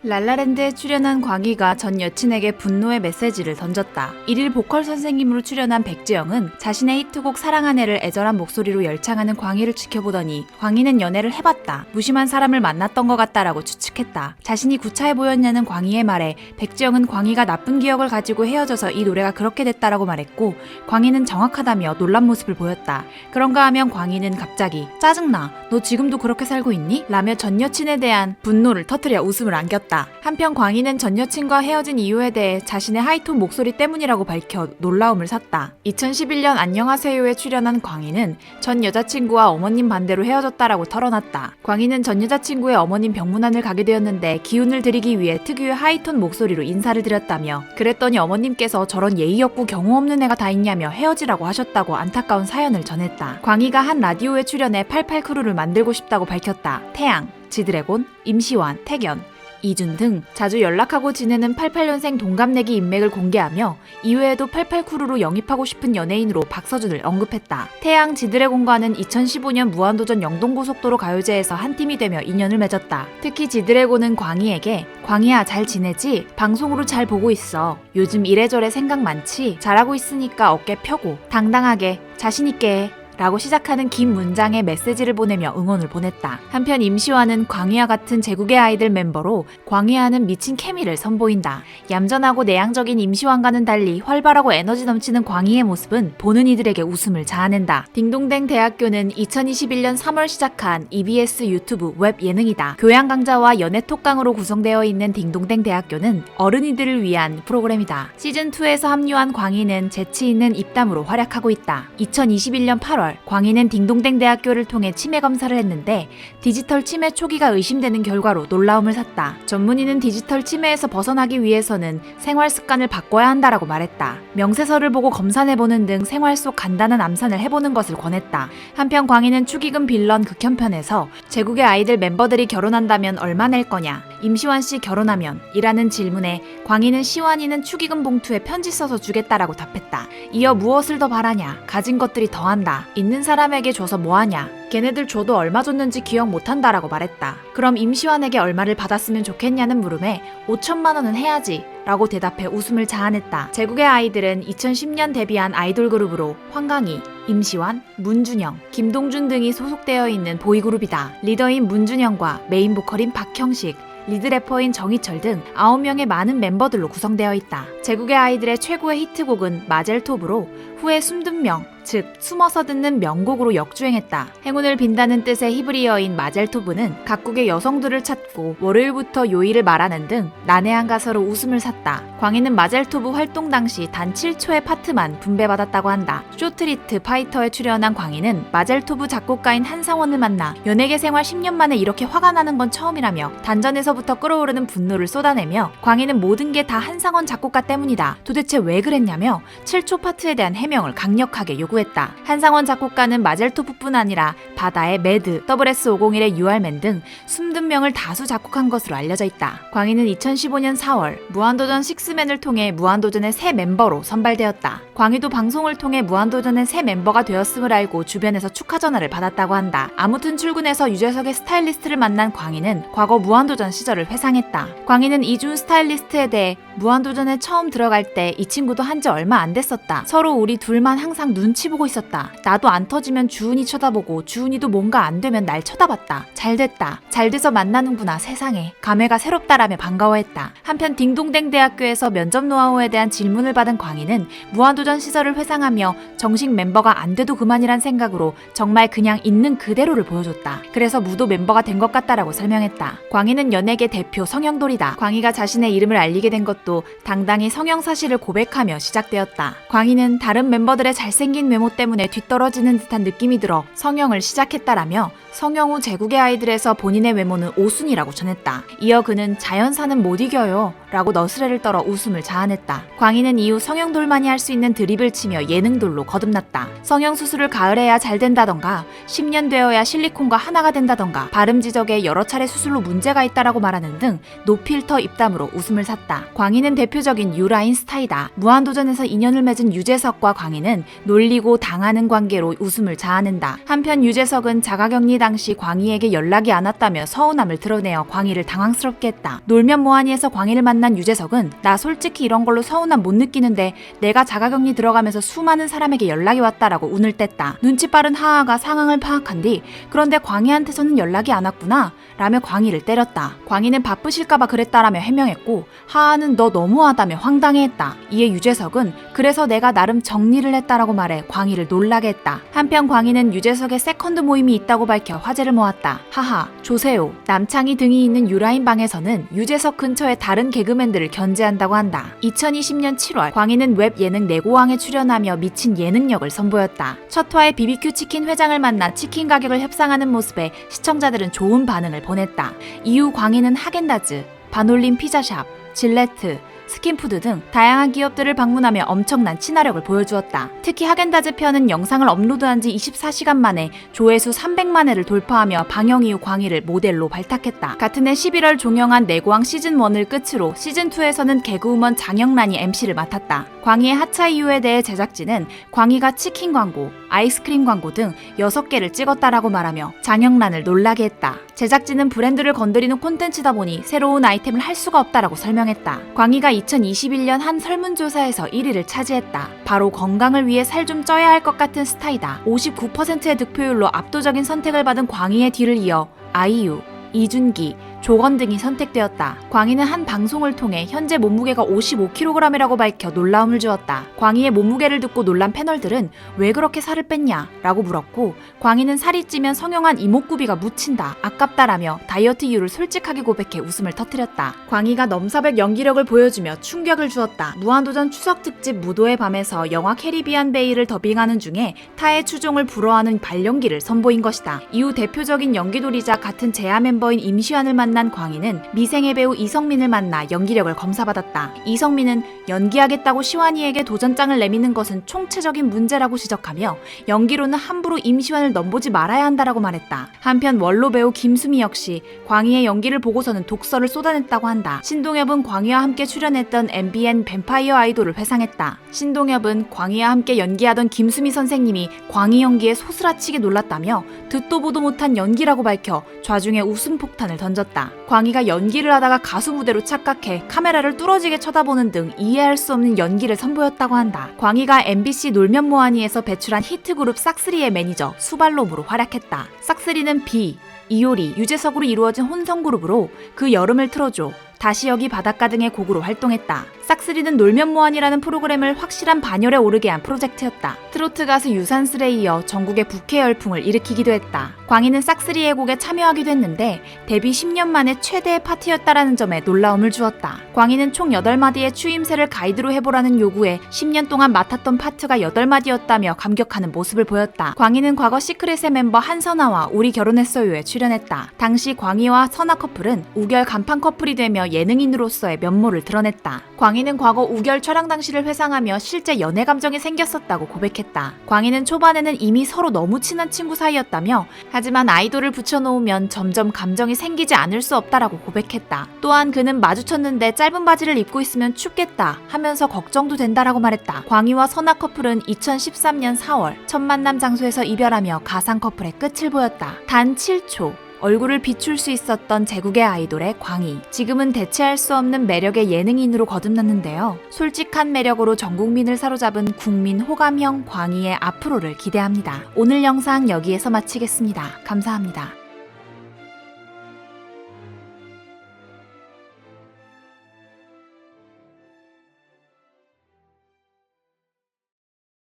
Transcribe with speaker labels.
Speaker 1: 랄라랜드에 출연한 광희가 전 여친에게 분노의 메시지를 던졌다. 1일 보컬 선생님으로 출연한 백지영은 자신의 히트곡 사랑한 애를 애절한 목소리로 열창하는 광희를 지켜보더니 광희는 연애를 해봤다. 무심한 사람을 만났던 것 같다라고 추측했다. 자신이 구차해 보였냐는 광희의 말에 백지영은 광희가 나쁜 기억을 가지고 헤어져서 이 노래가 그렇게 됐다라고 말했고 광희는 정확하다며 놀란 모습을 보였다. 그런가 하면 광희는 갑자기 짜증나. 너 지금도 그렇게 살고 있니? 라며 전 여친에 대한 분노를 터뜨려 웃음을 안겼다. 한편 광희는 전 여친과 헤어진 이유에 대해 자신의 하이톤 목소리 때문이라고 밝혀 놀라움을 샀다. 2011년 안녕하세요에 출연한 광희는 전 여자친구와 어머님 반대로 헤어졌다라고 털어놨다. 광희는 전 여자친구의 어머님 병문안을 가게 되었는데 기운을 드리기 위해 특유의 하이톤 목소리로 인사를 드렸다며 그랬더니 어머님께서 저런 예의 없고 경우 없는 애가 다 있냐며 헤어지라고 하셨다고 안타까운 사연을 전했다. 광희가 한 라디오에 출연해 88크루를 만들고 싶다고 밝혔다. 태양, 지드래곤, 임시완, 태견, 이준 등 자주 연락하고 지내는 88년생 동갑내기 인맥을 공개하며 이외에도 88크루로 영입하고 싶은 연예인으로 박서준을 언급했다. 태양 지드래곤과는 2015년 무한도전 영동고속도로 가요제에서 한 팀이 되며 인연을 맺었다. 특히 지드래곤은 광희에게 광희야 잘 지내지? 방송으로 잘 보고 있어. 요즘 이래저래 생각 많지? 잘하고 있으니까 어깨 펴고 당당하게 자신있게 해. 라고 시작하는 긴 문장의 메시지를 보내며 응원을 보냈다. 한편 임시완은 광희와 같은 제국의 아이들 멤버로 광희와는 미친 케미를 선보인다. 얌전하고 내향적인 임시완과는 달리 활발하고 에너지 넘치는 광희의 모습은 보는 이들에게 웃음을 자아낸다. 딩동댕 대학교는 2021년 3월 시작한 EBS 유튜브 웹 예능이다. 교양 강좌와 연애 톡강으로 구성되어 있는 딩동댕 대학교는 어른이들을 위한 프로그램이다. 시즌2에서 합류한 광희는 재치 있는 입담으로 활약하고 있다. 2021년 8월 광희는 딩동댕 대학교를 통해 치매 검사를 했는데 디지털 치매 초기가 의심되는 결과로 놀라움을 샀다. 전문의는 디지털 치매에서 벗어나기 위해서는 생활 습관을 바꿔야 한다라고 말했다. 명세서를 보고 검사해보는 등 생활 속 간단한 암산을 해보는 것을 권했다. 한편 광희는 축의금 빌런 극현편에서 제국의 아이들 멤버들이 결혼한다면 얼마 낼 거냐, 임시완 씨 결혼하면 이라는 질문에 광희는 시완이는 축의금 봉투에 편지 써서 주겠다라고 답했다. 이어 무엇을 더 바라냐, 가진 것들이 더한다. 있는 사람에게 줘서 뭐하냐, 걔네들 줘도 얼마 줬는지 기억 못한다라고 말했다. 그럼 임시완에게 얼마를 받았으면 좋겠냐는 물음에 5천만 원은 해야지 라고 대답해 웃음을 자아냈다. 제국의 아이들은 2010년 데뷔한 아이돌 그룹으로 황강희, 임시완, 문준영, 김동준 등이 소속되어 있는 보이그룹이다. 리더인 문준영과 메인 보컬인 박형식, 리드 래퍼인 정희철 등 9명의 많은 멤버들로 구성되어 있다. 제국의 아이들의 최고의 히트곡은 마젤톱으로 후에 숨든 명, 즉 숨어서 듣는 명곡으로 역주행했다. 행운을 빈다는 뜻의 히브리어인 마젤토브는 각국의 여성들을 찾고 월요일부터 요일을 말하는 등 난해한 가사로 웃음을 샀다. 광희는 마젤토브 활동 당시 단 7초의 파트만 분배받았다고 한다. 쇼트리트 파이터에 출연한 광희는 마젤토브 작곡가인 한상원을 만나 연예계 생활 10년 만에 이렇게 화가 나는 건 처음이라며 단전에서부터 끓어오르는 분노를 쏟아내며 광희는 모든 게 다 한상원 작곡가 때문이다. 도대체 왜 그랬냐며 7초 파트에 대한 해명을 강력하게 요구했다. 한상원 작곡가는 마젤토프뿐 아니라 바다의 매드, WS501의 유알맨 등 숨든 명을 다수 작곡한 것으로 알려져 있다. 광희는 2015년 4월 무한도전 식스맨을 통해 무한도전의 새 멤버로 선발되었다. 광희도 방송을 통해 무한도전의 새 멤버가 되었음을 알고 주변에서 축하 전화를 받았다고 한다. 아무튼 출근해서 유재석의 스타일리스트를 만난 광희는 과거 무한도전 시절을 회상했다. 광희는 이준 스타일리스트에 대해 무한도전에 처음 들어갈 때 이 친구도 한지 얼마 안 됐었다. 서로 우리 둘만 항상 눈치 보고 있었다. 나도 안 터지면 주은이 쳐다보고 주은이도 뭔가 안 되면 날 쳐다봤다. 잘 됐다. 잘 돼서 만나는구나 세상에. 감회가 새롭다라며 반가워했다. 한편 딩동댕 대학교에서 면접 노하우에 대한 질문을 받은 광희는 무한도전 시절을 회상하며 정식 멤버가 안 돼도 그만이란 생각으로 정말 그냥 있는 그대로를 보여줬다. 그래서 무도 멤버가 된 것 같다라고 설명했다. 광희는 연예계 대표 성형돌이다. 광희가 자신의 이름을 알리게 된 것도 당당히 성형 사실을 고백하며 시작되었다. 광희는 다른 멤버들의 잘생긴 외모 때문에 뒤떨어지는 듯한 느낌이 들어 성형을 시작했다라며 성형 후 제국의 아이들에서 본인의 외모는 5순위라고 전했다. 이어 그는 자연사는 못 이겨요 라고 너스레를 떨어 웃음을 자아냈다. 광희는 이후 성형돌만이 할 수 있는 드립을 치며 예능돌로 거듭났다. 성형수술을 가을에 해야 잘 된다던가 10년 되어야 실리콘과 하나가 된다던가 발음 지적에 여러 차례 수술로 문제가 있다라고 말하는 등 노필터 입담으로 웃음을 샀다. 광희는 대표적인 유라인 스타이다. 무한도전에서 인연을 맺은 유재석과 광희는 놀리고 당하는 관계로 웃음을 자아낸다. 한편 유재석은 자가격리 당시 광희에게 연락이 안 왔다며 서운함을 드러내어 광희를 당황스럽게 했다. 놀면 뭐하니에서 광희를 만난 유재석은 나 솔직히 이런 걸로 서운함 못 느끼는데 내가 자가격리 들어가면서 수많은 사람에게 연락이 왔다라고 운을 뗐다. 눈치 빠른 하하가 상황을 파악한 뒤 그런데 광희한테서는 연락이 안 왔구나 라며 광희를 때렸다. 광희는 바쁘실까봐 그랬다라며 해명했고 하하는 너 너무하다며 황당해했다. 이에 유재석은 그래서 내가 나름 정리를 했다라고 말해 광희를 놀라게 했다. 한편 광희는 유재석의 세컨드 모임이 있다고 밝혀 화제를 모았다. 하하, 조세호, 남창희 등이 있는 유라인 방에서는 유재석 근처에 다른 개그맨들을 견제한다고 한다. 2020년 7월 광희는 웹 예능 내고왕에 출연하며 미친 예능력을 선보였다. 첫 화에 BBQ 치킨 회장을 만나 치킨 가격을 협상하는 모습에 시청자들은 좋은 반응을 보냈다. 이후 광희는 하겐다즈, 반올림 피자샵, 질레트, 스킨푸드 등 다양한 기업들을 방문하며 엄청난 친화력을 보여주었다. 특히 하겐다즈 편은 영상을 업로드한 지 24시간 만에 조회수 300만 회를 돌파하며 방영 이후 광희를 모델로 발탁했다. 같은 해 11월 종영한 내고왕 시즌1을 끝으로 시즌2에서는 개그우먼 장영란이 MC를 맡았다. 광희의 하차 이유에 대해 제작진은 광희가 치킨 광고, 아이스크림 광고 등 6개를 찍었다라고 말하며 장영란을 놀라게 했다. 제작진은 브랜드를 건드리는 콘텐츠다 보니 새로운 아이템을 할 수가 없다라고 설명했다. 광희가 2021년 한 설문조사에서 1위를 차지했다. 바로 건강을 위해 살 좀 쪄야 할 것 같은 스타이다. 59%의 득표율로 압도적인 선택을 받은 광희의 뒤를 이어 아이유, 이준기, 조건 등이 선택되었다. 광희는 한 방송을 통해 현재 몸무게가 55kg이라고 밝혀 놀라움을 주었다. 광희의 몸무게를 듣고 놀란 패널들은 왜 그렇게 살을 뺐냐? 라고 물었고 광희는 살이 찌면 성형한 이목구비가 묻힌다. 아깝다라며 다이어트 이유를 솔직하게 고백해 웃음을 터뜨렸다. 광희가 넘사벽 연기력을 보여주며 충격을 주었다. 무한도전 추석 특집 무도의 밤에서 영화 캐리비안 베이를 더빙하는 중에 타의 추종을 불허하는 발연기를 선보인 것이다. 이후 대표적인 연기돌이자 같은 제아 멤버인 임시완을 만난 광희는 미생의 배우 이성민을 만나 연기력을 검사받았다. 이성민은 연기하겠다고 시완이에게 도전장을 내미는 것은 총체적인 문제라고 지적하며 연기로는 함부로 임시완을 넘보지 말아야 한다라고 말했다. 한편 원로 배우 김수미 역시 광희의 연기를 보고서는 독서를 쏟아냈다고 한다. 신동엽은 광희와 함께 출연했던 MBN 뱀파이어 아이돌을 회상했다. 신동엽은 광희와 함께 연기하던 김수미 선생님이 광희 연기에 소스라치게 놀랐다며 듣도 보도 못한 연기라고 밝혀 좌중에 웃음 폭탄을 던졌다. 광희가 연기를 하다가 가수 무대로 착각해 카메라를 뚫어지게 쳐다보는 등 이해할 수 없는 연기를 선보였다고 한다. 광희가 MBC 놀면 뭐하니에서 배출한 히트그룹 싹쓰리의 매니저 수발롬으로 활약했다. 싹쓰리는 비, 이효리, 유재석으로 이루어진 혼성그룹으로 그 여름을 틀어줘, 다시 여기 바닷가 등의 곡으로 활동했다. 싹쓰리는 놀면 뭐하니라는 프로그램을 확실한 반열에 오르게 한 프로젝트였다. 트로트 가수 유산슬에 이어 전국의 부캐 열풍을 일으키기도 했다. 광희는 싹쓰리의 곡에 참여하기도 했는데 데뷔 10년 만에 최대의 파티였다라는 점에 놀라움을 주었다. 광희는 총 8마디의 추임새를 가이드로 해보라는 요구에 10년 동안 맡았던 파트가 8마디였다며 감격하는 모습을 보였다. 광희는 과거 시크릿의 멤버 한선아와 우리 결혼했어요에 출연했다. 당시 광희와 선아 커플은 우결 간판 커플이 되며 예능인으로서의 면모를 드러냈다. 광희는 과거 우결 촬영 당시를 회상하며 실제 연애 감정이 생겼었다고 고백했다. 광희는 초반에는 이미 서로 너무 친한 친구 사이였다며 하지만 아이돌을 붙여놓으면 점점 감정이 생기지 않을 수 없다라고 고백했다. 또한 그는 마주쳤는데 짧은 바지를 입고 있으면 춥겠다 하면서 걱정도 된다라고 말했다. 광희와 선아 커플은 2013년 4월 첫 만남 장소에서 이별하며 가상 커플의 끝을 보였다. 단 7초 얼굴을 비출 수 있었던 제국의 아이돌의 광희. 지금은 대체할 수 없는 매력의 예능인으로 거듭났는데요. 솔직한 매력으로 전 국민을 사로잡은 국민 호감형 광희의 앞으로를 기대합니다. 오늘 영상 여기에서 마치겠습니다. 감사합니다.